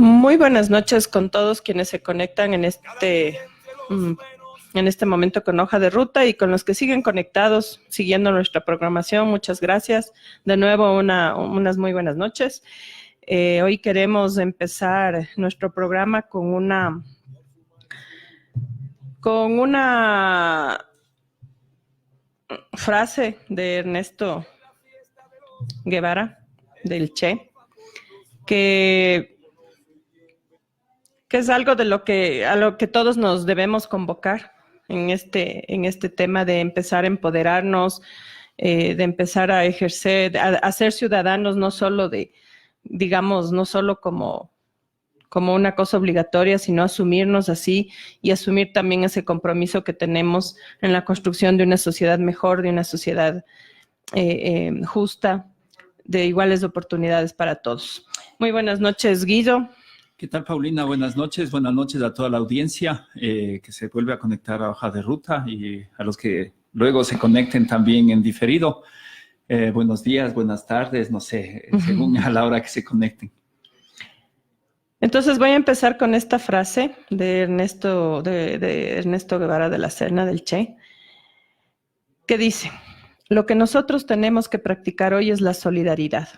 Muy buenas noches con todos quienes se conectan en este momento con Hoja de Ruta y con los que siguen conectados, siguiendo nuestra programación. Muchas gracias. De nuevo, unas muy buenas noches. Hoy queremos empezar nuestro programa con una frase de Ernesto Guevara, del Che, que es algo a lo que todos nos debemos convocar en este tema de empezar a empoderarnos, de empezar a ejercer, a ser ciudadanos, no solo no solo como una cosa obligatoria, sino asumirnos así y asumir también ese compromiso que tenemos en la construcción de una sociedad mejor, de una sociedad justa, de iguales oportunidades para todos. Muy buenas noches, Guido. ¿Qué tal, Paulina? Buenas noches a toda la audiencia que se vuelve a conectar a Hoja de Ruta y a los que luego se conecten también en diferido. Buenos días, buenas tardes, no sé, según a la hora que se conecten. Entonces voy a empezar con esta frase de Ernesto Guevara de la Serna, del Che, que dice: lo que nosotros tenemos que practicar hoy es la solidaridad.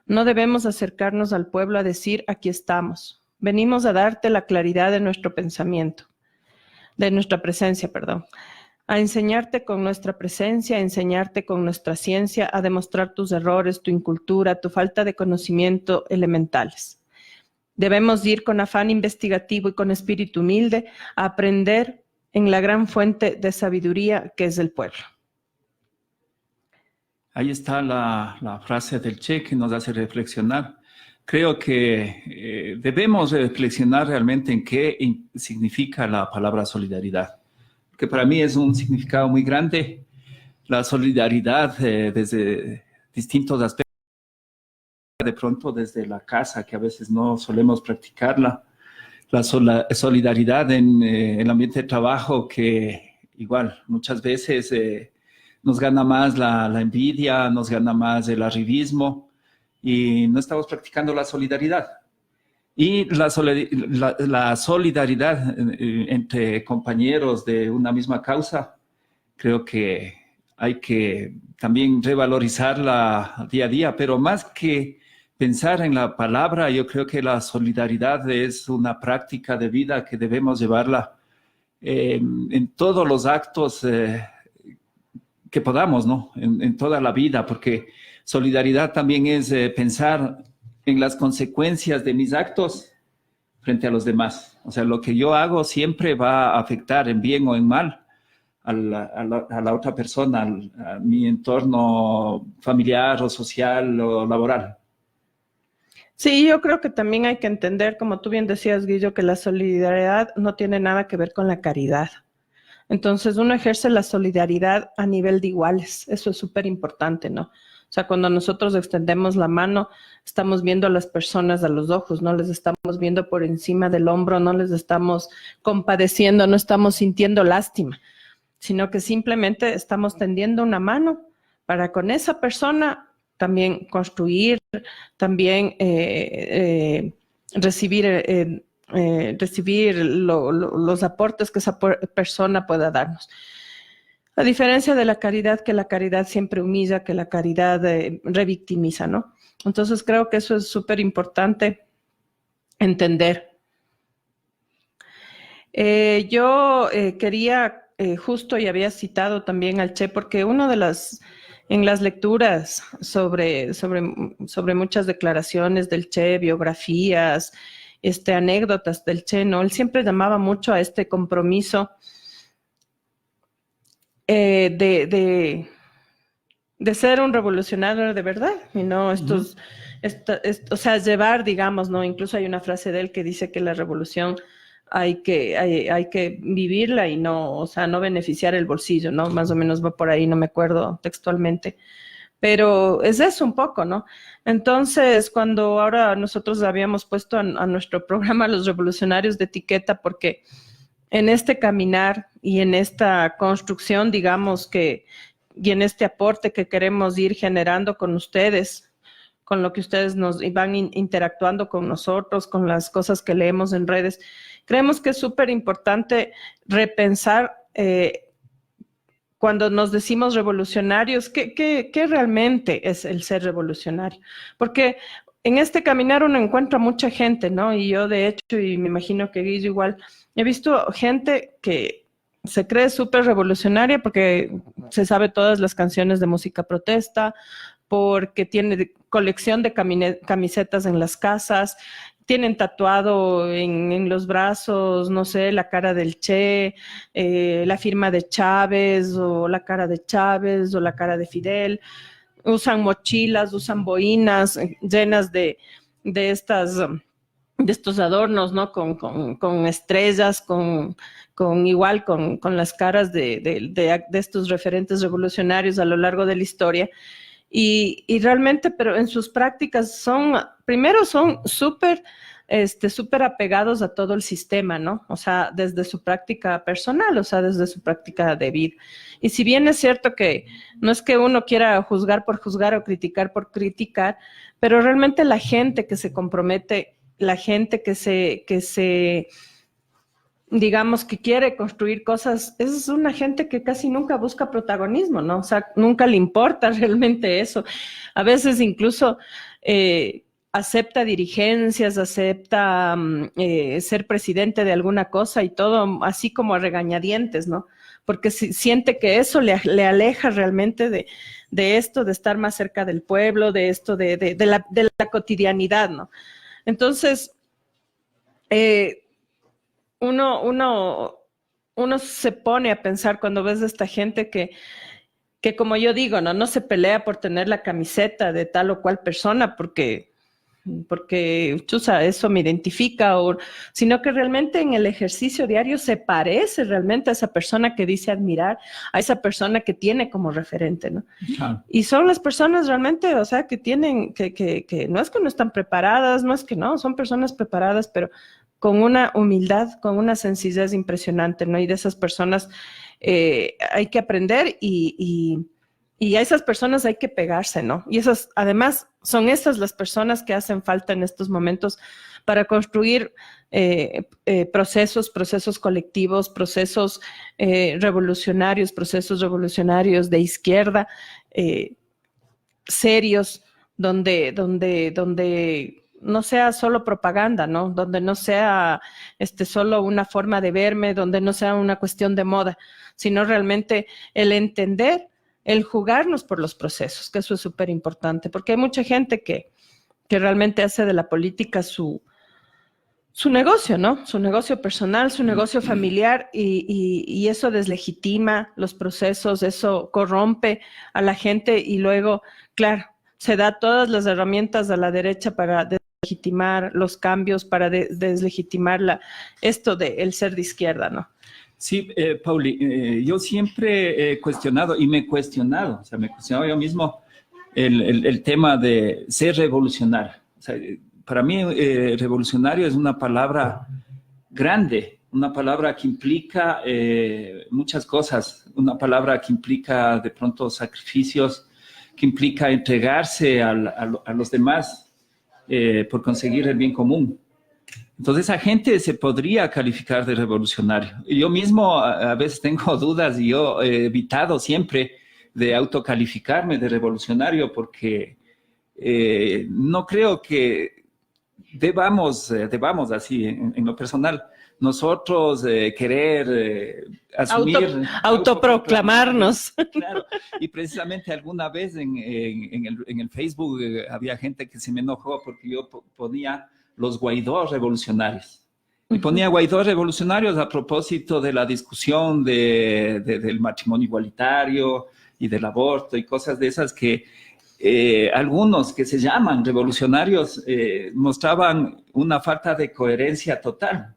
No debemos acercarnos al pueblo a decir, aquí estamos. Venimos a darte la claridad de nuestro pensamiento, de nuestra presencia, perdón. A enseñarte con nuestra presencia, a enseñarte con nuestra ciencia, a demostrar tus errores, tu incultura, tu falta de conocimiento elementales. Debemos ir con afán investigativo y con espíritu humilde a aprender en la gran fuente de sabiduría que es el pueblo. Ahí está la frase del Che que nos hace reflexionar. Creo que debemos reflexionar realmente en qué significa la palabra solidaridad, que para mí es un significado muy grande. La solidaridad desde distintos aspectos, de pronto desde la casa, que a veces no solemos practicarla. La solidaridad en el ambiente de trabajo, que igual muchas veces nos gana más la envidia, nos gana más el arribismo y no estamos practicando la solidaridad. Y la solidaridad entre compañeros de una misma causa, creo que hay que también revalorizarla día a día, pero más que pensar en la palabra, yo creo que la solidaridad es una práctica de vida que debemos llevarla en todos los actos que podamos, ¿no? En toda la vida, porque solidaridad también es pensar en las consecuencias de mis actos frente a los demás. O sea, lo que yo hago siempre va a afectar en bien o en mal a la otra persona, a mi entorno familiar o social o laboral. Sí, yo creo que también hay que entender, como tú bien decías, Guillo, que la solidaridad no tiene nada que ver con la caridad. Entonces, uno ejerce la solidaridad a nivel de iguales. Eso es súper importante, ¿no? O sea, cuando nosotros extendemos la mano, estamos viendo a las personas a los ojos, no les estamos viendo por encima del hombro, no les estamos compadeciendo, no estamos sintiendo lástima, sino que simplemente estamos tendiendo una mano para con esa persona también construir, también recibir los aportes que esa persona pueda darnos. A diferencia de la caridad, que la caridad siempre humilla, que la caridad revictimiza, ¿no? Entonces creo que eso es súper importante entender. Yo quería, justo y había citado también al Che, porque en las lecturas sobre muchas declaraciones del Che, biografías, anécdotas del Che, ¿no? Él siempre llamaba mucho a este compromiso de ser un revolucionario de verdad, y no o sea, llevar, digamos, ¿no? Incluso hay una frase de él que dice que la revolución hay que vivirla y no, o sea, no beneficiar el bolsillo, ¿no? Más o menos va por ahí, no me acuerdo textualmente. Pero es eso un poco, ¿no? Entonces, cuando ahora nosotros habíamos puesto a nuestro programa Los Revolucionarios de etiqueta, porque en este caminar y en esta construcción, digamos y en este aporte que queremos ir generando con ustedes, con lo que ustedes nos van interactuando con nosotros, con las cosas que leemos en redes. Creemos que es súper importante repensar cuando nos decimos revolucionarios, ¿qué realmente es el ser revolucionario? Porque en este caminar uno encuentra mucha gente, ¿no? Y yo, de hecho, y me imagino que Guillo igual, he visto gente que se cree súper revolucionaria porque se sabe todas las canciones de música protesta, porque tiene colección de camisetas en las casas, tienen tatuado en los brazos, no sé, la cara del Che, la firma de Chávez, o la cara de Chávez, o la cara de Fidel. Usan mochilas, usan boinas llenas de estos adornos, ¿no? Con estrellas, con las caras de estos referentes revolucionarios a lo largo de la historia. Y realmente, pero en sus prácticas primero son súper apegados a todo el sistema, ¿no? O sea, desde su práctica personal, o sea, desde su práctica de vida. Y si bien es cierto que no es que uno quiera juzgar por juzgar o criticar por criticar, pero realmente la gente que se compromete, la gente digamos, que quiere construir cosas, es una gente que casi nunca busca protagonismo, ¿no? O sea, nunca le importa realmente eso. A veces incluso acepta dirigencias, acepta ser presidente de alguna cosa y todo así como a regañadientes, ¿no? Porque siente que eso le aleja realmente de esto, de estar más cerca del pueblo, de esto, de la cotidianidad, ¿no? Entonces, uno se pone a pensar cuando ves a esta gente que como yo digo, no se pelea por tener la camiseta de tal o cual persona porque chusa, eso me identifica, sino que realmente en el ejercicio diario se parece realmente a esa persona que dice admirar, a esa persona que tiene como referente, ¿no? Claro. Y son las personas realmente, o sea, que tienen, que no es que no están preparadas, no es que no, son personas preparadas, pero con una humildad, con una sencillez impresionante, ¿no? Y de esas personas hay que aprender y a esas personas hay que pegarse, ¿no? Y además, son esas las personas que hacen falta en estos momentos para construir procesos colectivos, procesos revolucionarios de izquierda, serios, donde no sea solo propaganda, ¿no? Donde no sea solo una forma de verme, donde no sea una cuestión de moda, sino realmente el entender, el jugarnos por los procesos, que eso es súper importante, porque hay mucha gente que realmente hace de la política su negocio, ¿no? Su negocio personal, su negocio familiar, y eso deslegitima los procesos, eso corrompe a la gente y luego, claro, se da todas las herramientas a la derecha para deslegitimar los cambios, para deslegitimar esto del ser de izquierda, ¿no? Sí, Pauli, yo siempre he cuestionado y me he cuestionado, o sea, me he cuestionado yo mismo el tema de ser revolucionario. O sea, para mí, revolucionario es una palabra grande, una palabra que implica muchas cosas, una palabra que implica de pronto sacrificios, que implica entregarse a los demás por conseguir el bien común. Entonces, esa gente se podría calificar de revolucionario. Yo mismo a veces tengo dudas y yo he evitado siempre de autocalificarme de revolucionario porque no creo que debamos así, en lo personal, nosotros querer asumir... Autoproclamarnos. Claro, y precisamente alguna vez en el Facebook había gente que se me enojó porque yo ponía los Guaidó revolucionarios. Y ponía Guaidó revolucionarios a propósito de la discusión del matrimonio igualitario y del aborto y cosas de esas que algunos que se llaman revolucionarios mostraban una falta de coherencia total.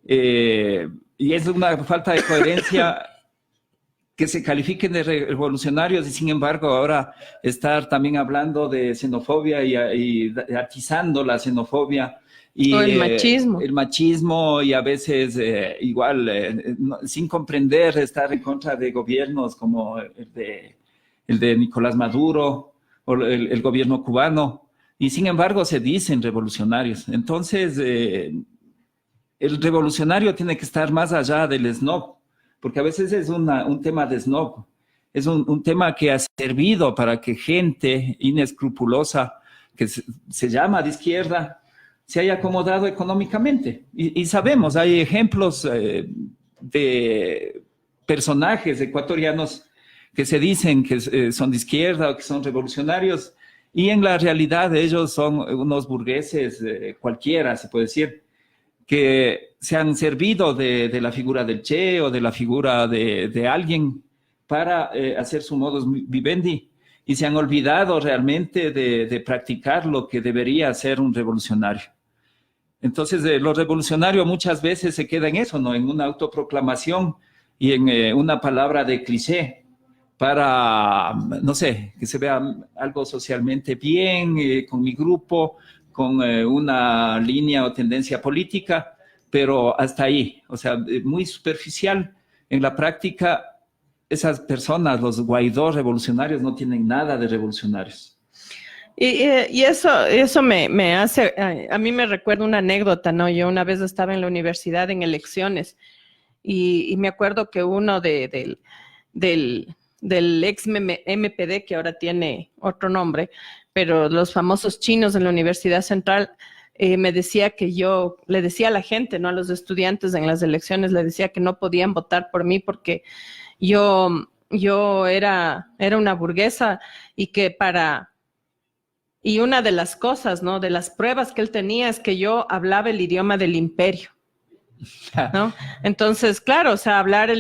Y es una falta de coherencia que se califiquen de revolucionarios y sin embargo ahora estar también hablando de xenofobia y atizando la xenofobia y o el machismo. El machismo y a veces sin comprender estar en contra de gobiernos como el de Nicolás Maduro o el gobierno cubano. y sin embargo se dicen revolucionarios. Entonces, el revolucionario tiene que estar más allá del snob, porque a veces es un tema de snob, es un tema que ha servido para que gente inescrupulosa, que se llama de izquierda, se haya acomodado económicamente. Y sabemos, hay ejemplos de personajes ecuatorianos que se dicen que son de izquierda o que son revolucionarios, y en la realidad ellos son unos burgueses cualquiera, se puede decir, que se han servido de la figura del Che o de la figura de alguien para hacer su modus vivendi, y se han olvidado realmente de practicar lo que debería ser un revolucionario. Entonces, lo revolucionario muchas veces se queda en eso, ¿no? En una autoproclamación y en una palabra de cliché para, no sé, que se vea algo socialmente bien, con mi grupo, con una línea o tendencia política, pero hasta ahí, o sea, muy superficial. En la práctica, esas personas, los Guaidó revolucionarios, no tienen nada de revolucionarios. Y eso me hace, a mí me recuerda una anécdota, ¿no? Yo una vez estaba en la universidad en elecciones y me acuerdo que uno del ex MPD, que ahora tiene otro nombre, pero los famosos chinos en la Universidad Central, me decía que yo, le decía a la gente, ¿no? A los estudiantes en las elecciones, le decía que no podían votar por mí porque yo era una burguesa y que y una de las cosas, ¿no? De las pruebas que él tenía es que yo hablaba el idioma del imperio, ¿no? Entonces, claro, o sea, hablar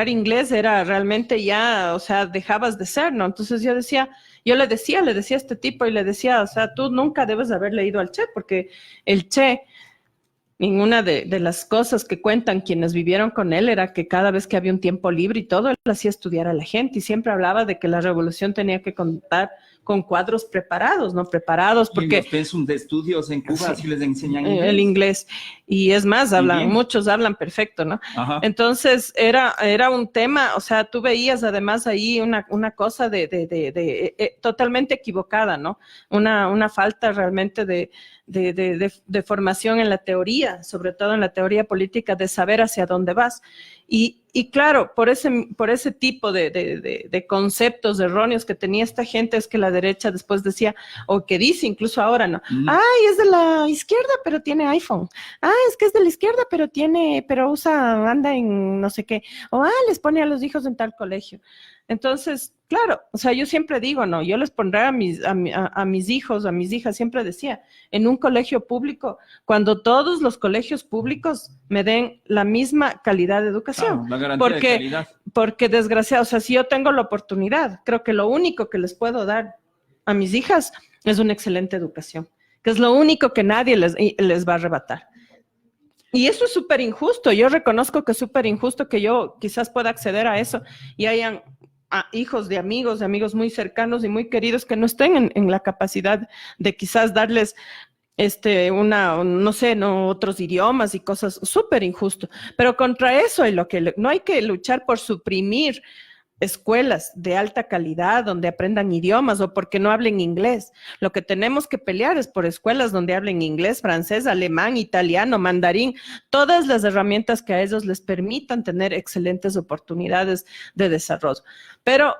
inglés era realmente ya, o sea, dejabas de ser, ¿no? Entonces yo le decía a este tipo y le decía, o sea, tú nunca debes haber leído al Che, porque el Che, ninguna de las cosas que cuentan quienes vivieron con él era que cada vez que había un tiempo libre y todo, él hacía estudiar a la gente y siempre hablaba de que la revolución tenía que contar con cuadros preparados, ¿no? Preparados porque... Y en los pensum de estudios en Cuba sí les enseñan inglés. El inglés. Y es más, muchos hablan perfecto, ¿no? Ajá. Entonces, era un tema, o sea, tú veías además ahí una cosa totalmente equivocada, ¿no? Una falta realmente de formación en la teoría, sobre todo en la teoría política, de saber hacia dónde vas. Y claro, por ese tipo de conceptos erróneos que tenía esta gente, es que la derecha después decía, o que dice incluso ahora, ¿no? Ay, es de la izquierda, pero tiene iPhone. Ah, es que es de la izquierda, pero anda en no sé qué. O, les pone a los hijos en tal colegio. Entonces, claro, o sea, yo siempre digo, no, yo les pondré a mis hijos, a mis hijas, siempre decía, en un colegio público, cuando todos los colegios públicos me den la misma calidad de educación. La garantía de calidad. Porque desgraciado, o sea, si yo tengo la oportunidad, creo que lo único que les puedo dar a mis hijas es una excelente educación, que es lo único que nadie les va a arrebatar. Y eso es súper injusto. Yo reconozco que es súper injusto que yo quizás pueda acceder a eso y hayan hijos de amigos muy cercanos y muy queridos que no estén en la capacidad de quizás darles no sé, no, otros idiomas y cosas, súper injusto. Pero contra eso no hay que luchar por suprimir escuelas de alta calidad donde aprendan idiomas o porque no hablen inglés. Lo que tenemos que pelear es por escuelas donde hablen inglés, francés, alemán, italiano, mandarín, todas las herramientas que a ellos les permitan tener excelentes oportunidades de desarrollo. Pero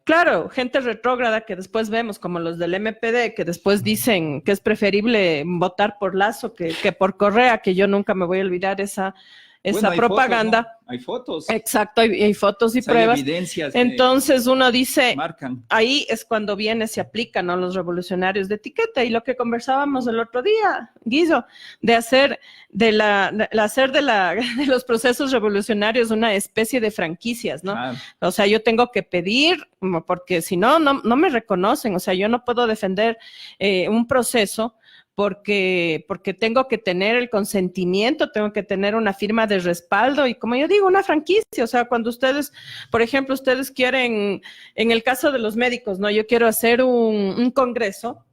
claro, gente retrógrada que después vemos, como los del MPD, que después dicen que es preferible votar por Lazo que por Correa, que yo nunca me voy a olvidar esa propaganda. Fotos, ¿no? Hay fotos. Exacto, hay fotos y pruebas. Hay evidencias. Entonces uno dice, marcan. Ahí es cuando se aplican, ¿no?, los revolucionarios de etiqueta. Y lo que conversábamos el otro día, Guido, de hacer de los procesos revolucionarios una especie de franquicias, ¿no? Claro. O sea, yo tengo que pedir, porque si no me reconocen. O sea, yo no puedo defender un proceso porque tengo que tener el consentimiento, tengo que tener una firma de respaldo y, como yo digo, una franquicia. O sea, cuando ustedes, por ejemplo, ustedes quieren, en el caso de los médicos, ¿no? Yo quiero hacer un congreso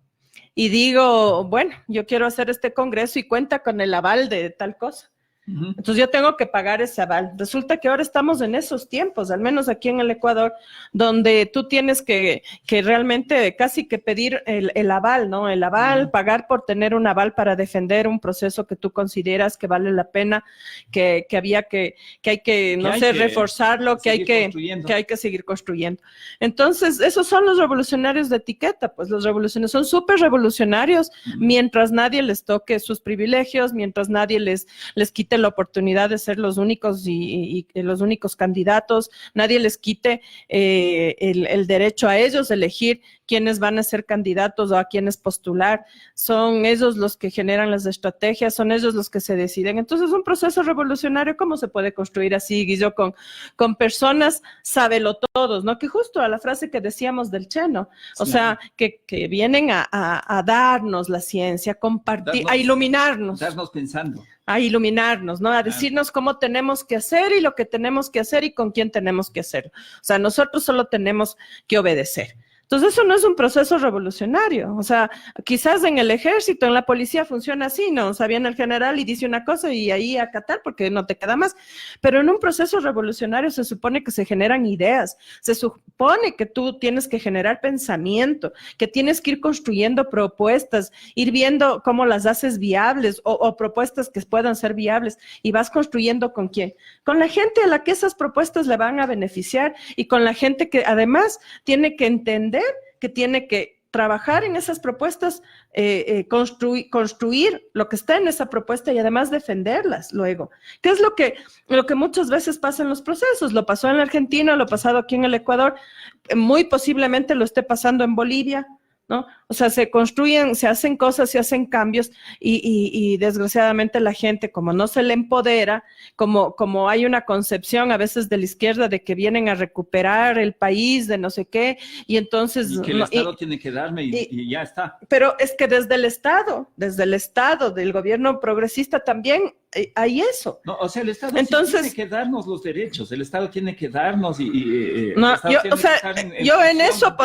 y digo, bueno, yo quiero hacer este congreso y cuenta con el aval de tal cosa. Entonces yo tengo que pagar ese aval. Resulta que ahora estamos en esos tiempos, al menos aquí en el Ecuador, donde tú tienes que realmente casi que pedir el aval, ¿no? El aval, pagar por tener un aval para defender un proceso que tú consideras que vale la pena, que hay que, no sé, reforzarlo, que hay que seguir construyendo. Entonces, esos son los revolucionarios de etiqueta, pues los revolucionarios son súper revolucionarios mientras nadie les toque sus privilegios, mientras nadie les quite la oportunidad de ser los únicos y los únicos candidatos, nadie les quite el derecho a ellos de elegir quiénes van a ser candidatos o a quiénes postular. Son ellos los que generan las estrategias, son ellos los que se deciden. Entonces, un proceso revolucionario, ¿cómo se puede construir así, Guillo? Con personas sábelotodos, ¿no? Que justo a la frase que decíamos del Che, ¿no? O sea, que vienen a darnos la ciencia, a compartir, a iluminarnos. Darnos pensando. A iluminarnos, ¿no? A decirnos cómo tenemos que hacer y lo que tenemos que hacer y con quién tenemos que hacerlo. O sea, nosotros solo tenemos que obedecer. Entonces, eso no es un proceso revolucionario. O sea, quizás en el ejército, en la policía funciona así, ¿no? O sea, viene el general y dice una cosa y ahí acatar porque no te queda más. Pero en un proceso revolucionario se supone que se generan ideas, se supone que tú tienes que generar pensamiento, que tienes que ir construyendo propuestas, ir viendo cómo las haces viables o propuestas que puedan ser viables y vas construyendo ¿con quién? Con la gente a la que esas propuestas le van a beneficiar y con la gente que además tiene que entender que tiene que trabajar en esas propuestas, construir lo que está en esa propuesta y además defenderlas luego. ¿Qué es lo que muchas veces pasa en los procesos? Lo pasó en la Argentina, lo ha pasado aquí en el Ecuador, muy posiblemente lo esté pasando en Bolivia, ¿no? O sea, se construyen, se hacen cosas, se hacen cambios y desgraciadamente la gente, como no se le empodera, como hay una concepción a veces de la izquierda de que vienen a recuperar el país, de no sé qué, y entonces... Y que el Estado tiene que darme y ya está. Pero es que desde el Estado, del gobierno progresista también hay eso. No, o sea, el Estado entonces, sí tiene que darnos los derechos, el Estado tiene que darnos no, yo en eso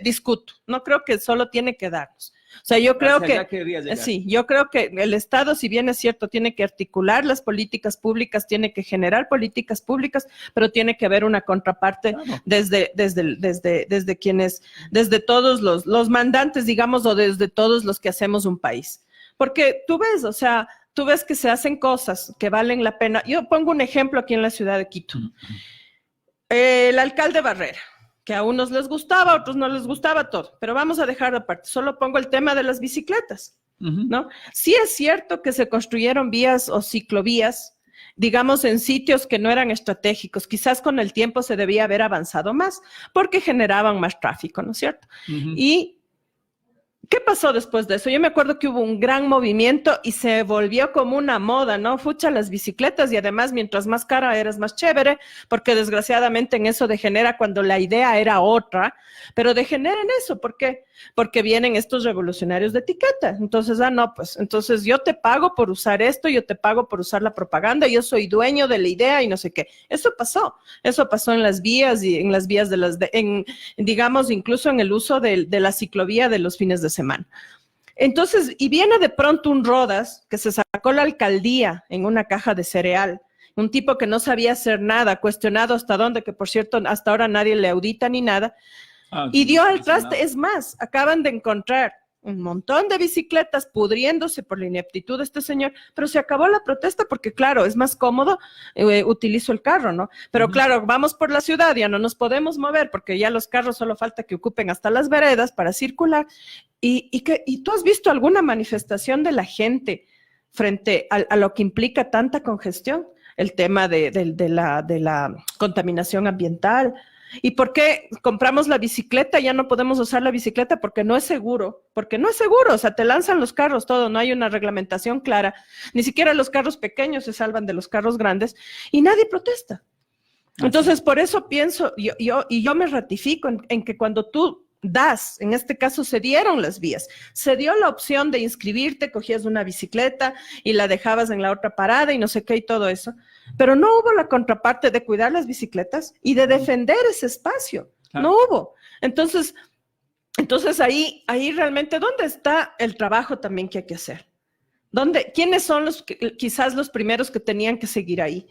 discuto, no creo que solo tiene que darnos. O sea, yo creo yo creo que el Estado, si bien es cierto, tiene que articular las políticas públicas, tiene que generar políticas públicas, pero tiene que haber una contraparte desde quienes, desde todos los mandantes, digamos, o desde todos los que hacemos un país. Porque tú ves, o sea, tú ves que se hacen cosas que valen la pena. Yo pongo un ejemplo aquí en la ciudad de Quito. El alcalde Barrera, que a unos les gustaba, a otros no les gustaba todo, pero vamos a dejar aparte, solo pongo el tema de las bicicletas, ¿no? Sí es cierto que se construyeron vías o ciclovías, digamos, en sitios que no eran estratégicos, quizás con el tiempo se debía haber avanzado más, porque generaban más tráfico, ¿no es cierto? Y ¿qué pasó después de eso? Yo me acuerdo que hubo un gran movimiento y se volvió como una moda, ¿no? Fucha las bicicletas y además mientras más cara eras más chévere, porque desgraciadamente en eso degenera cuando la idea era otra, pero degenera en eso, ¿por qué? Porque vienen estos revolucionarios de etiqueta. Entonces, no, pues, entonces yo te pago por usar esto, yo te pago por usar la propaganda, yo soy dueño de la idea y no sé qué. Eso pasó en las vías y en las vías digamos, incluso en el uso de la ciclovía de los fines de semana. Entonces, y viene de pronto un Rodas que se sacó la alcaldía en una caja de cereal, un tipo que no sabía hacer nada, cuestionado hasta dónde, que por cierto, hasta ahora nadie le audita ni nada, y dio al traste. Es más, acaban de encontrar un montón de bicicletas pudriéndose por la ineptitud de este señor, pero se acabó la protesta porque, claro, es más cómodo, utilizo el carro, ¿no? Pero claro, vamos por la ciudad, ya no nos podemos mover porque ya los carros solo falta que ocupen hasta las veredas para circular. ¿Y tú has visto alguna manifestación de la gente frente a lo que implica tanta congestión? El tema de la contaminación ambiental. ¿Y por qué compramos la bicicleta? Ya no podemos usar la bicicleta porque no es seguro, o sea, te lanzan los carros, todo, no hay una reglamentación clara, ni siquiera los carros pequeños se salvan de los carros grandes y nadie protesta. Entonces, por eso pienso, yo me ratifico en que cuando tú das, en este caso se dieron las vías, se dio la opción de inscribirte, cogías una bicicleta y la dejabas en la otra parada y no sé qué y todo eso, pero no hubo la contraparte de cuidar las bicicletas y de defender ese espacio, no hubo. Entonces ahí realmente, ¿dónde está el trabajo también que hay que hacer? ¿Quiénes son quizás los primeros que tenían que seguir ahí?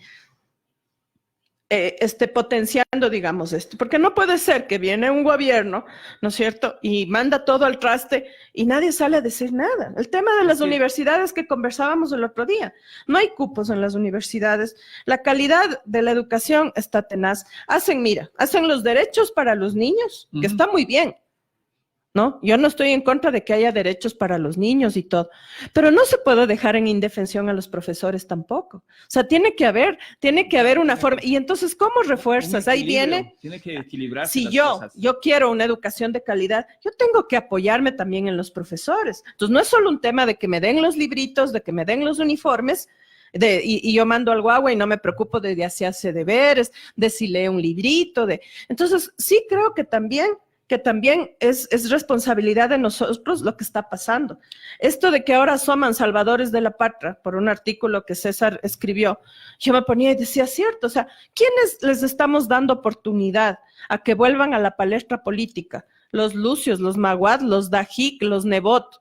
Potenciando, digamos, esto. Porque no puede ser que viene un gobierno, ¿no es cierto?, y manda todo al traste y nadie sale a decir nada. El tema de las universidades que conversábamos el otro día. No hay cupos en las universidades. La calidad de la educación está tenaz. Hacen los derechos para los niños, que está muy bien, ¿no? Yo no estoy en contra de que haya derechos para los niños y todo, pero no se puede dejar en indefensión a los profesores tampoco. O sea, tiene que haber una forma. Y entonces, ¿cómo refuerzas? Ahí viene. Tiene que equilibrarse. Si las yo cosas. quiero una educación de calidad, yo tengo que apoyarme también en los profesores. Entonces, no es solo un tema de que me den los libritos, de que me den los uniformes, y yo mando al guagua y no me preocupo de si hace deberes, de si lee un librito. Entonces, sí creo que también es responsabilidad de nosotros lo que está pasando. Esto de que ahora asoman salvadores de la patria, por un artículo que César escribió, yo me ponía y decía, cierto, o sea, ¿quiénes les estamos dando oportunidad a que vuelvan a la palestra política? Los Lucios, los Maguad, los Dajik, los Nebot,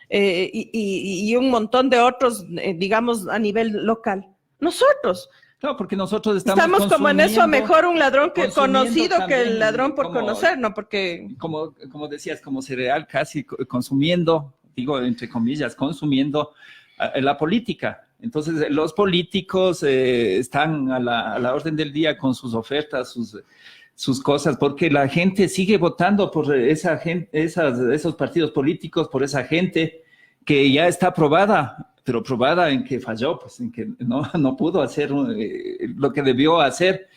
y un montón de otros, digamos, a nivel local. Nosotros. No, porque nosotros estamos como en eso, mejor un ladrón que conocido que el ladrón por como, conocer, ¿no? Porque... Como decías, como cereal casi consumiendo, digo entre comillas, consumiendo la política. Entonces, los políticos están a la orden del día con sus ofertas, sus cosas, porque la gente sigue votando por esa gente, esos partidos políticos, por esa gente que ya está aprobada, pero probada en que falló, pues en que no pudo hacer lo que debió hacer,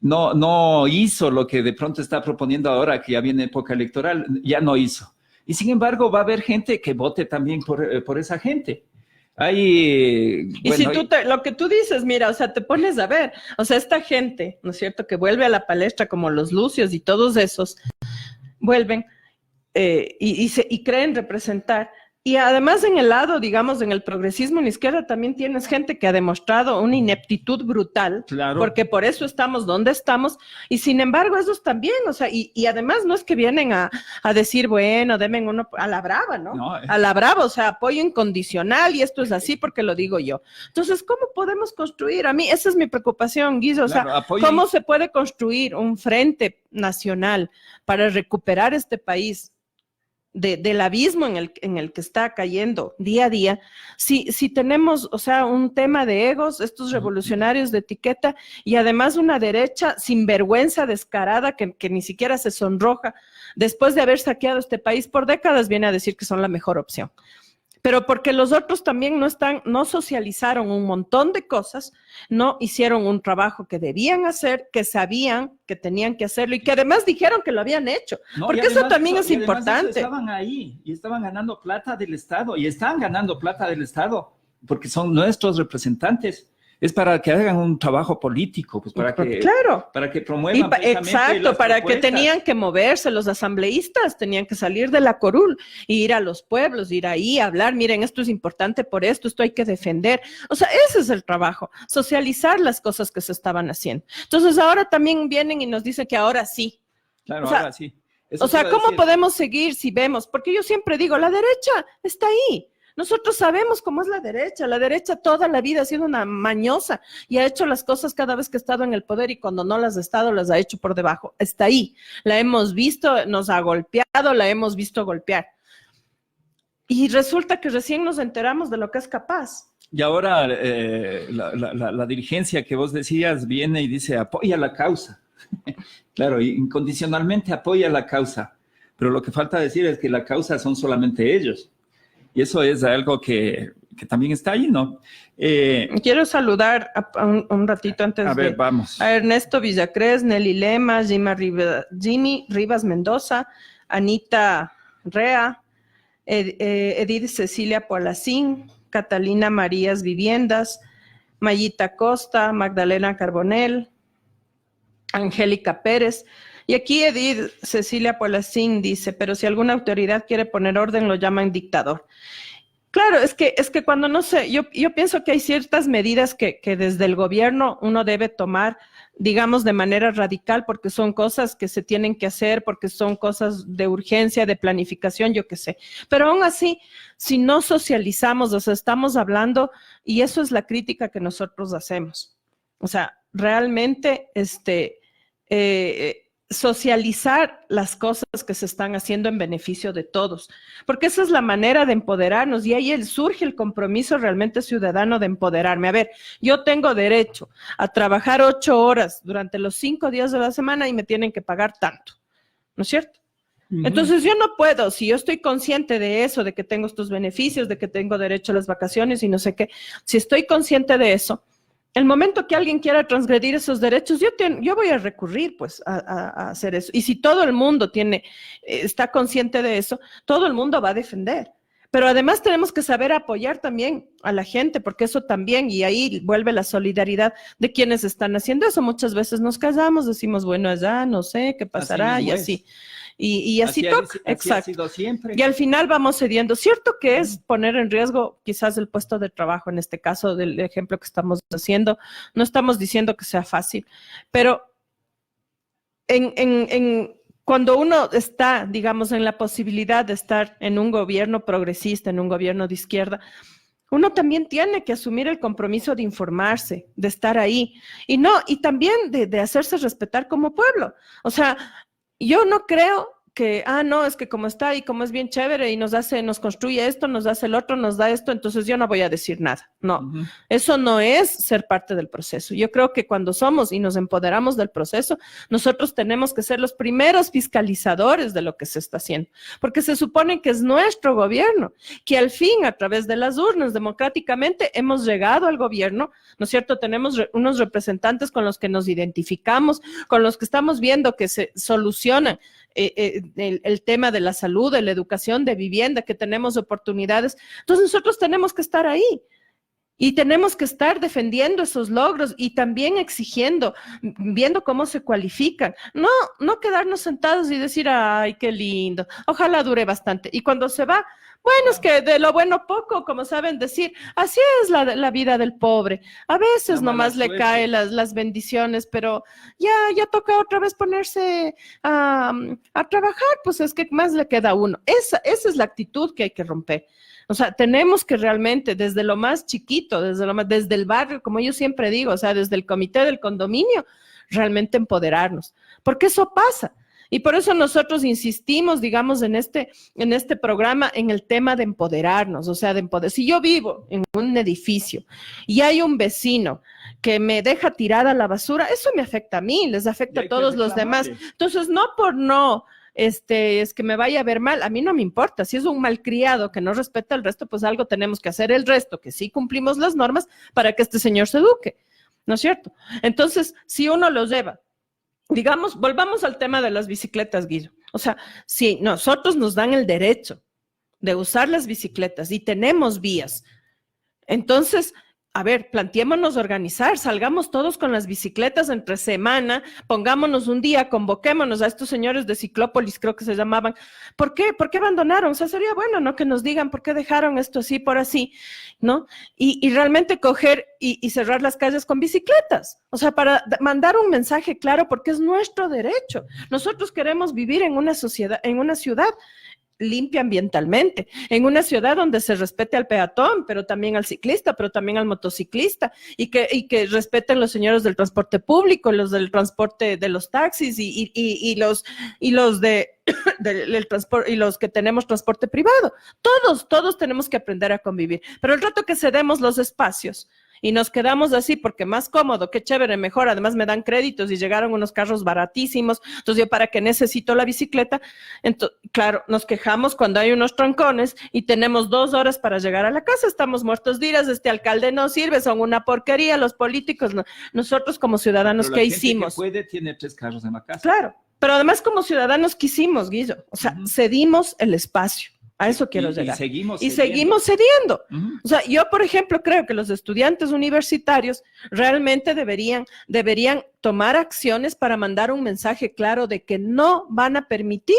no hizo lo que de pronto está proponiendo ahora, que ya viene época electoral, ya no hizo. Y sin embargo va a haber gente que vote también por esa gente. Lo que tú dices, mira, o sea, te pones a ver, o sea, esta gente, ¿no es cierto?, que vuelve a la palestra como los Lucios y todos esos, vuelven y creen representar. Y además en el lado, digamos, en el progresismo en la izquierda también tienes gente que ha demostrado una ineptitud brutal, claro, porque por eso estamos donde estamos, y sin embargo esos también, o sea, y además no es que vienen a decir, bueno, denme uno a la brava, ¿no? A la brava, o sea, apoyo incondicional, y esto es así porque lo digo yo. Entonces, ¿cómo podemos construir? A mí, esa es mi preocupación, Guido, o sea, ¿cómo se puede construir un frente nacional para recuperar este país del abismo en el que está cayendo día a día, si tenemos, o sea, un tema de egos, estos revolucionarios de etiqueta, y además una derecha sinvergüenza, descarada, que ni siquiera se sonroja, después de haber saqueado este país por décadas, viene a decir que son la mejor opción. Pero porque los otros también no socializaron un montón de cosas, no hicieron un trabajo que debían hacer, que sabían que tenían que hacerlo y que además dijeron que lo habían hecho. No, porque eso también es importante. Estaban ahí y estaban ganando plata del Estado y están ganando plata del Estado porque son nuestros representantes. Es para que hagan un trabajo político, pues para que promuevan exacto, para que tenían que moverse, los asambleístas tenían que salir de la curul e ir a los pueblos, ir ahí a hablar, miren, esto es importante por esto hay que defender. O sea, ese es el trabajo, socializar las cosas que se estaban haciendo. Entonces ahora también vienen y nos dicen que ahora sí. Claro, ahora sí. Eso, o sea, ¿cómo podemos seguir si vemos? Porque yo siempre digo, la derecha está ahí. Nosotros sabemos cómo es la derecha toda la vida ha sido una mañosa y ha hecho las cosas cada vez que ha estado en el poder y cuando no las ha estado las ha hecho por debajo, está ahí, la hemos visto, nos ha golpeado, la hemos visto golpear y resulta que recién nos enteramos de lo que es capaz. Y ahora la dirigencia que vos decías viene y dice apoya la causa, claro, incondicionalmente apoya la causa, pero lo que falta decir es que la causa son solamente ellos. Y eso es algo que también está ahí, ¿no? Quiero saludar un ratito antes vamos. A Ernesto Villacrés, Nelly Lema, Jimmy Rivas Mendoza, Anita Rea, Edith Cecilia Polacín, Catalina Marías Viviendas, Mayita Costa, Magdalena Carbonell, Angélica Pérez. Y aquí Edith Cecilia Polacín dice, pero si alguna autoridad quiere poner orden, lo llaman dictador. Claro, es que cuando no sé, yo pienso que hay ciertas medidas que desde el gobierno uno debe tomar, digamos, de manera radical, porque son cosas que se tienen que hacer, porque son cosas de urgencia, de planificación, yo qué sé. Pero aún así, si no socializamos, o sea, estamos hablando, y eso es la crítica que nosotros hacemos. O sea, realmente, socializar las cosas que se están haciendo en beneficio de todos, porque esa es la manera de empoderarnos y ahí surge el compromiso realmente ciudadano de empoderarme. A ver, yo tengo derecho a trabajar 8 horas durante los 5 días de la semana y me tienen que pagar tanto, ¿no es cierto? Entonces yo no puedo, si yo estoy consciente de eso, de que tengo estos beneficios, de que tengo derecho a las vacaciones y no sé qué, si estoy consciente de eso, el momento que alguien quiera transgredir esos derechos, yo voy a recurrir pues a hacer eso. Y si todo el mundo está consciente de eso, todo el mundo va a defender. Pero además tenemos que saber apoyar también a la gente, porque eso también, y ahí vuelve la solidaridad de quienes están haciendo eso. Muchas veces nos callamos, decimos, bueno, allá no sé qué pasará y así. Y así toca, exacto. Ha sido siempre. Y al final vamos cediendo. Cierto que es poner en riesgo quizás el puesto de trabajo, en este caso del ejemplo que estamos haciendo. No estamos diciendo que sea fácil, pero cuando uno está, digamos, en la posibilidad de estar en un gobierno progresista, en un gobierno de izquierda, uno también tiene que asumir el compromiso de informarse, de estar ahí, y también de hacerse respetar como pueblo. O sea, yo no creo que, no, es que como está ahí, como es bien chévere y nos construye esto, nos hace el otro, nos da esto, entonces yo no voy a decir nada. No, eso no es ser parte del proceso. Yo creo que cuando somos y nos empoderamos del proceso, nosotros tenemos que ser los primeros fiscalizadores de lo que se está haciendo, porque se supone que es nuestro gobierno, que al fin, a través de las urnas, democráticamente, hemos llegado al gobierno, ¿no es cierto? Tenemos unos representantes con los que nos identificamos, con los que estamos viendo que se solucionan el tema de la salud, de la educación, de vivienda, que tenemos oportunidades. Entonces nosotros tenemos que estar ahí y tenemos que estar defendiendo esos logros y también exigiendo, viendo cómo se cualifican. No quedarnos sentados y decir, ay, qué lindo, ojalá dure bastante. Y cuando se va, bueno, es que de lo bueno poco, como saben decir, así es la vida del pobre. A veces nomás le caen las bendiciones, pero ya toca otra vez ponerse a trabajar, pues es que más le queda a uno. Esa es la actitud que hay que romper. O sea, tenemos que realmente, desde lo más chiquito, desde el barrio, como yo siempre digo, o sea, desde el comité del condominio, realmente empoderarnos, porque eso pasa. Y por eso nosotros insistimos, digamos, en este programa, en el tema de empoderarnos, o sea, si yo vivo en un edificio y hay un vecino que me deja tirada la basura, eso me afecta a mí, les afecta a todos los demás. Entonces, es que me vaya a ver mal, a mí no me importa, si es un malcriado que no respeta al resto, pues algo tenemos que hacer el resto, que sí cumplimos las normas para que este señor se eduque, ¿no es cierto? Entonces, si uno los lleva, digamos, volvamos al tema de las bicicletas, Guido. O sea, si nosotros nos dan el derecho de usar las bicicletas y tenemos vías, entonces, a ver, planteémonos organizar, salgamos todos con las bicicletas entre semana, pongámonos un día, convoquémonos a estos señores de Ciclópolis, creo que se llamaban. ¿Por qué abandonaron? O sea, sería bueno, ¿no? Que nos digan por qué dejaron esto así por así, ¿no? Y realmente coger y cerrar las calles con bicicletas. O sea, para mandar un mensaje claro, porque es nuestro derecho. Nosotros queremos vivir en una sociedad, en una ciudad limpia ambientalmente, en una ciudad donde se respete al peatón, pero también al ciclista, pero también al motociclista, y que respeten los señores del transporte público, los del transporte de los taxis y los del transporte y los que tenemos transporte privado. Todos tenemos que aprender a convivir, pero el rato que cedemos los espacios y nos quedamos así porque más cómodo, qué chévere, mejor, además me dan créditos y llegaron unos carros baratísimos, entonces yo para qué necesito la bicicleta. Entonces, claro, nos quejamos cuando hay unos trancones y tenemos 2 horas para llegar a la casa, estamos muertos de iras, este alcalde no sirve, son una porquería, los políticos, no. Nosotros como ciudadanos, ¿qué hicimos? Que puede, tiene 3 carros en la casa. Claro, pero además como ciudadanos, ¿qué hicimos, Guillo? O sea, cedimos el espacio. A eso quiero llegar. Y seguimos cediendo. O sea, yo, por ejemplo, creo que los estudiantes universitarios realmente deberían tomar acciones para mandar un mensaje claro de que no van a permitir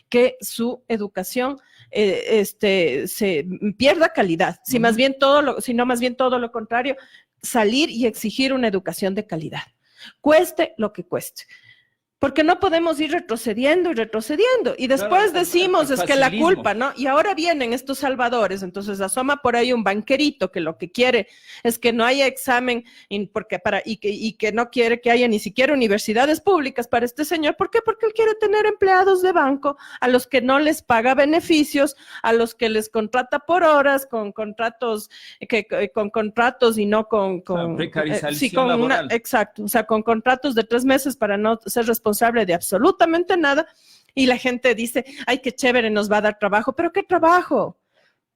que su educación se pierda calidad, si más bien sino más bien todo lo contrario, salir y exigir una educación de calidad, cueste lo que cueste. Porque no podemos ir retrocediendo y retrocediendo. Y después decimos, es que la culpa, ¿no? Y ahora vienen estos salvadores, entonces asoma por ahí un banquerito que lo que quiere es que no haya examen y que no quiere que haya ni siquiera universidades públicas para este señor. ¿Por qué? Porque él quiere tener empleados de banco a los que no les paga beneficios, a los que les contrata por horas, con contratos y no con precarización laboral. Exacto, o sea, con contratos de 3 meses para no ser responsable de absolutamente nada, y la gente dice, ay, qué chévere, nos va a dar trabajo. ¿Pero qué trabajo?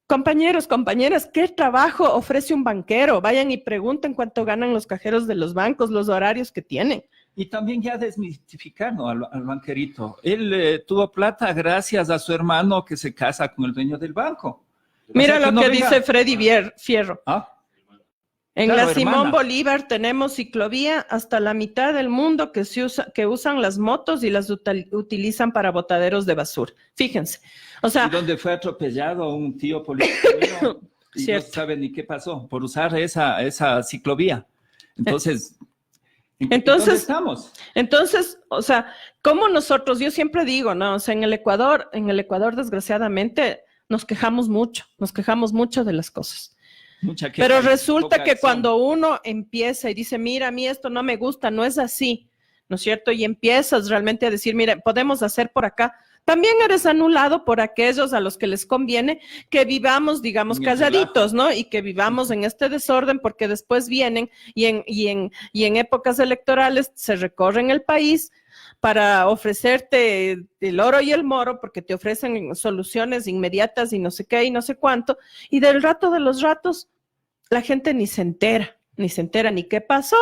Compañeros, compañeras, ¿qué trabajo ofrece un banquero? Vayan y pregunten cuánto ganan los cajeros de los bancos, los horarios que tienen. Y también ya desmitificando al banquerito. Él tuvo plata gracias a su hermano que se casa con el dueño del banco. Mira lo que dice Freddy Fierro. ¿Ah? En Claro, la Simón hermana. Bolívar tenemos ciclovía hasta la mitad del mundo que usan las motos y las utilizan para botaderos de basura. Fíjense. O sea, Y donde fue atropellado un tío político mío, y no sabe ni qué pasó por usar esa ciclovía. Entonces, ¿dónde estamos? Entonces, o sea, como nosotros, yo siempre digo, ¿no? O sea, en el Ecuador, desgraciadamente, nos quejamos mucho de las cosas. Pero resulta que cuando uno empieza y dice, mira, a mí esto no me gusta, no es así, ¿no es cierto? Y empiezas realmente a decir, mira, podemos hacer por acá. También eres anulado por aquellos a los que les conviene que vivamos, digamos, calladitos, ¿no? Y que vivamos en este desorden, porque después vienen y en épocas electorales se recorren el país para ofrecerte el oro y el moro, porque te ofrecen soluciones inmediatas y no sé qué y no sé cuánto, y del rato de los ratos la gente ni se entera ni qué pasó,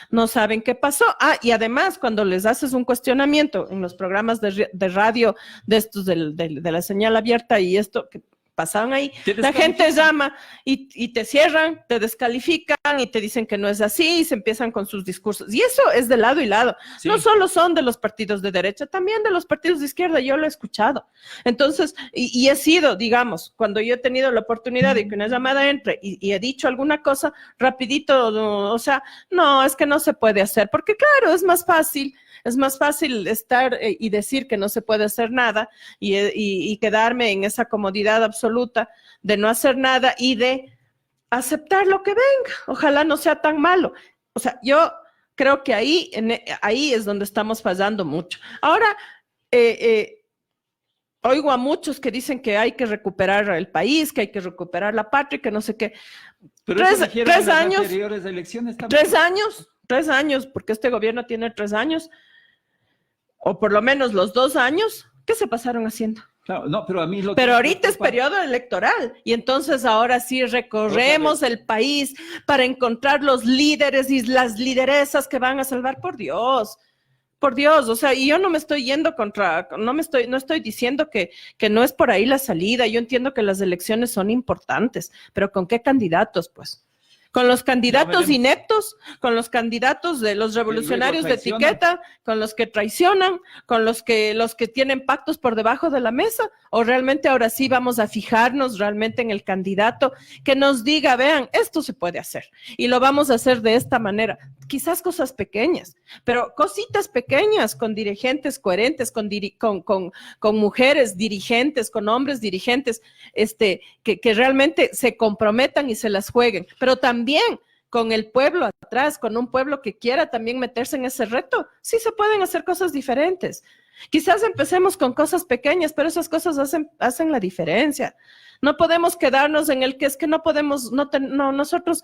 no saben qué pasó. Ah, y además cuando les haces un cuestionamiento en los programas de radio de estos de la señal abierta y esto que pasaban ahí, la gente llama y te cierran, te descalifican y te dicen que no es así y se empiezan con sus discursos. Y eso es de lado y lado. Sí. No solo son de los partidos de derecha, también de los partidos de izquierda, yo lo he escuchado. Entonces, y he sido, digamos, cuando yo he tenido la oportunidad de que una llamada entre y he dicho alguna cosa, rapidito, o sea, no, es que no se puede hacer, porque claro, es más fácil estar y decir que no se puede hacer nada y quedarme en esa comodidad absoluta de no hacer nada y de aceptar lo que venga. Ojalá no sea tan malo. O sea, yo creo que ahí es donde estamos fallando mucho. Ahora, oigo a muchos que dicen que hay que recuperar el país, que hay que recuperar la patria, que no sé qué. Pero 3 años. Anteriores elecciones también. 3 años, porque este gobierno tiene 3 años, o por lo menos los 2 años, ¿qué se pasaron haciendo? Claro, no, pero a mí lo Pero ahorita es periodo electoral y entonces ahora sí recorremos el país para encontrar los líderes y las lideresas que van a salvar, por Dios, o sea, y yo no me estoy yendo no estoy diciendo que no es por ahí la salida. Yo entiendo que las elecciones son importantes, pero ¿con qué candidatos, pues? Con los candidatos ineptos, con los candidatos de los revolucionarios de etiqueta, con los que traicionan, con los que tienen pactos por debajo de la mesa, o realmente ahora sí vamos a fijarnos realmente en el candidato que nos diga, vean, esto se puede hacer y lo vamos a hacer de esta manera. Quizás cosas pequeñas, pero cositas pequeñas con dirigentes coherentes, con mujeres dirigentes, con hombres dirigentes, que realmente se comprometan y se las jueguen, pero también con el pueblo atrás, con un pueblo que quiera también meterse en ese reto. Sí se pueden hacer cosas diferentes. Quizás empecemos con cosas pequeñas, pero esas cosas hacen la diferencia. No podemos quedarnos en el que es que no podemos, nosotros,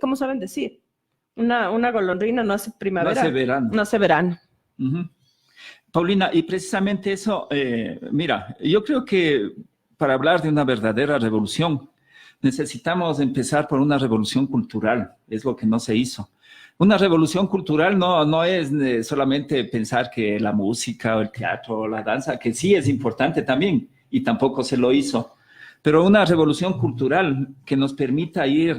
¿cómo saben decir? Una golondrina no hace primavera. No hace verano. No hace verano. Uh-huh. Paulina, y precisamente eso, mira, yo creo que para hablar de una verdadera revolución, necesitamos empezar por una revolución cultural, es lo que no se hizo. Una revolución cultural no es solamente pensar que la música o el teatro o la danza, que sí es importante también, y tampoco se lo hizo, pero una revolución cultural que nos permita ir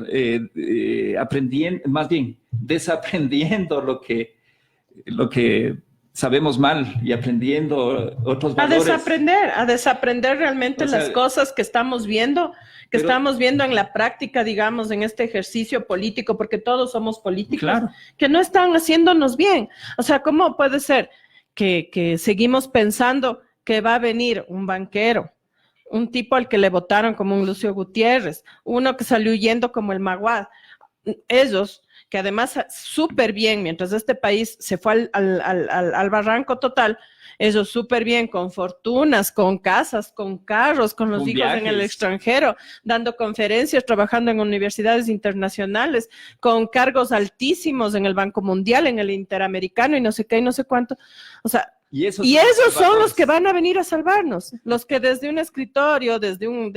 aprendiendo, más bien desaprendiendo lo que sabemos mal y aprendiendo otros valores. A desaprender realmente las cosas que estamos viendo, estamos viendo en la práctica, digamos, en este ejercicio político, porque todos somos políticos, claro, que no están haciéndonos bien. O sea, ¿cómo puede ser que seguimos pensando que va a venir un banquero, un tipo al que le votaron como un Lucio Gutiérrez, uno que salió huyendo como el Maguad? Ellos, que además súper bien, mientras este país se fue al barranco total, ellos súper bien, con fortunas, con casas, con carros, con los hijos en el extranjero, dando conferencias, trabajando en universidades internacionales, con cargos altísimos en el Banco Mundial, en el Interamericano y no sé qué y no sé cuánto. O sea, y esos son los que van a venir a salvarnos, los que desde un escritorio, desde un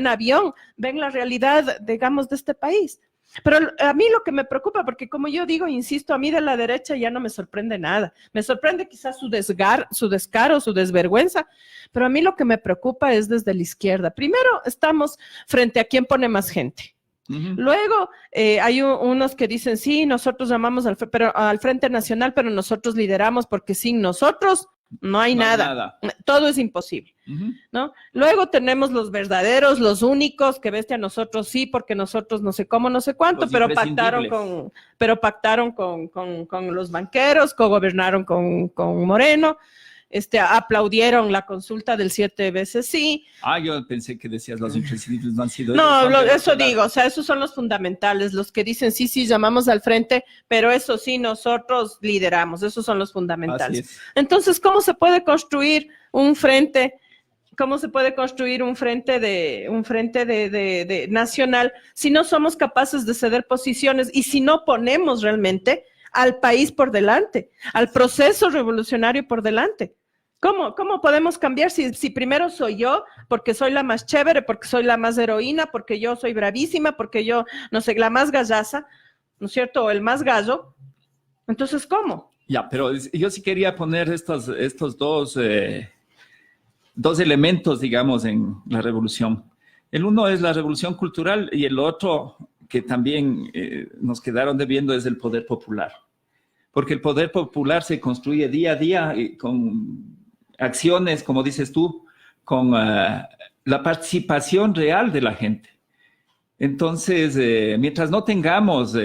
avión, ven la realidad, digamos, de este país. Pero a mí lo que me preocupa, porque como yo digo, insisto, a mí de la derecha ya no me sorprende nada. Me sorprende quizás su descaro, su desvergüenza, pero a mí lo que me preocupa es desde la izquierda. Primero, estamos frente a quién pone más gente. Luego hay unos que dicen, sí, nosotros llamamos al Frente Nacional, pero nosotros lideramos porque sin nosotros no hay nada. Todo es imposible, ¿no? Luego tenemos los verdaderos, los únicos, que bestia nosotros sí, porque nosotros no sé cómo, no sé cuánto, pero pactaron con los banqueros, cogobernaron con Moreno. Aplaudieron la consulta del 7 veces sí. Yo pensé que decías los imprescindibles no han sido. No, eso digo, o sea, esos son los fundamentales, los que dicen sí, llamamos al frente, pero eso sí, nosotros lideramos, esos son los fundamentales. Entonces, ¿cómo se puede construir un frente? ¿Cómo se puede construir un frente de nacional si no somos capaces de ceder posiciones y si no ponemos realmente al país por delante, al proceso revolucionario por delante? ¿Cómo podemos cambiar si primero soy yo, porque soy la más chévere, porque soy la más heroína, porque yo soy bravísima, porque yo, no sé, la más gallaza, ¿no es cierto? O el más gallo. Entonces, ¿cómo? Ya, pero yo sí quería poner estos dos elementos, digamos, en la revolución. El uno es la revolución cultural y el otro, que también nos quedaron debiendo, es el poder popular. Porque el poder popular se construye día a día con acciones, como dices tú, con la participación real de la gente. Entonces, mientras no tengamos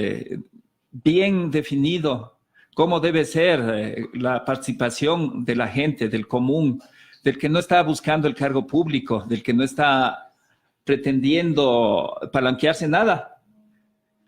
bien definido cómo debe ser la participación de la gente, del común, del que no está buscando el cargo público, del que no está pretendiendo palanquearse nada,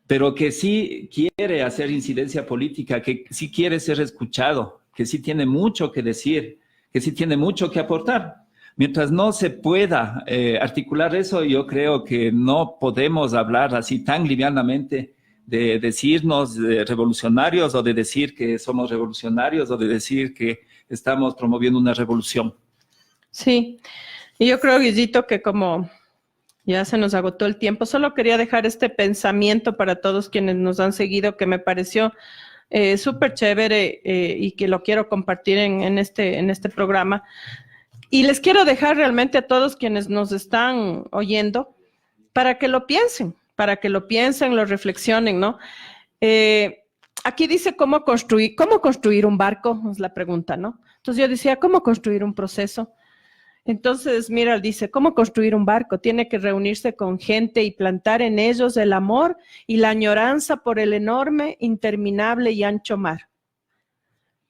pero que sí quiere hacer incidencia política, que sí quiere ser escuchado, que sí tiene mucho que decir, que sí tiene mucho que aportar. Mientras no se pueda articular eso, yo creo que no podemos hablar así tan livianamente de decirnos revolucionarios o de decir que somos revolucionarios o de decir que estamos promoviendo una revolución. Sí, y yo creo, Guillito, que como ya se nos agotó el tiempo, solo quería dejar este pensamiento para todos quienes nos han seguido, que me pareció súper chévere y que lo quiero compartir en este programa. Y les quiero dejar realmente a todos quienes nos están oyendo para que lo piensen, lo reflexionen, ¿no? Aquí dice cómo construir un barco, es la pregunta, ¿no? Entonces yo decía, ¿cómo construir un proceso? Entonces, mira, dice, ¿cómo construir un barco? Tiene que reunirse con gente y plantar en ellos el amor y la añoranza por el enorme, interminable y ancho mar.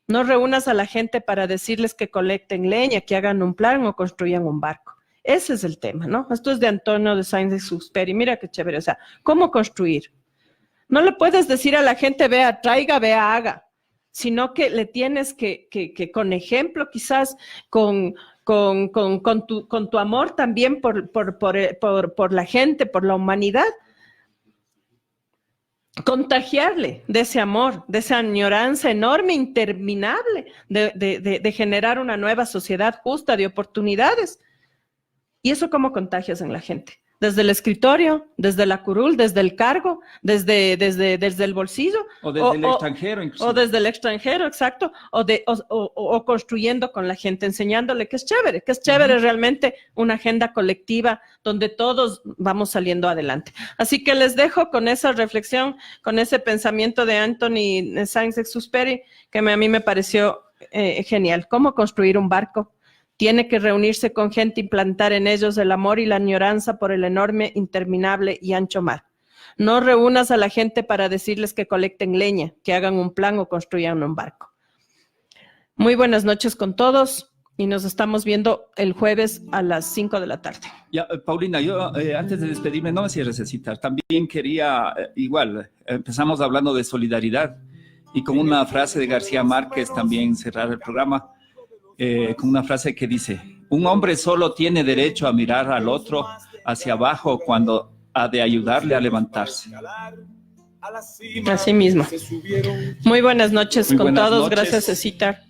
No reúnas a la gente para decirles que colecten leña, que hagan un plan o construyan un barco. Ese es el tema, ¿no? Esto es de Antonio de Saint-Exupéry. Mira qué chévere, o sea, ¿cómo construir? No le puedes decir a la gente, vea, traiga, vea, haga, sino que le tienes que con ejemplo, quizás con tu amor también por la gente, por la humanidad, contagiarle de ese amor, de esa añoranza enorme, interminable, de generar una nueva sociedad justa, de oportunidades. ¿Y eso cómo contagias en la gente? desde el escritorio, desde la curul, desde el cargo, desde el bolsillo. O desde el extranjero, incluso. O desde el extranjero, exacto. O construyendo con la gente, enseñándole que es chévere realmente una agenda colectiva donde todos vamos saliendo adelante. Así que les dejo con esa reflexión, con ese pensamiento de Anthony Saint-Exupéry, que a mí me pareció genial. ¿Cómo construir un barco? Tiene que reunirse con gente y plantar en ellos el amor y la añoranza por el enorme, interminable y ancho mar. No reúnas a la gente para decirles que colecten leña, que hagan un plan o construyan un barco. Muy buenas noches con todos y nos estamos viendo el jueves a las 5 de la tarde. Ya, Paulina, yo antes de despedirme, no me cierres el citar. También quería, empezamos hablando de solidaridad y con una frase de García Márquez también cerrar el programa. Con una frase que dice: un hombre solo tiene derecho a mirar al otro hacia abajo cuando ha de ayudarle a levantarse. Así mismo. Muy buenas noches con todos. Gracias, Cecitar.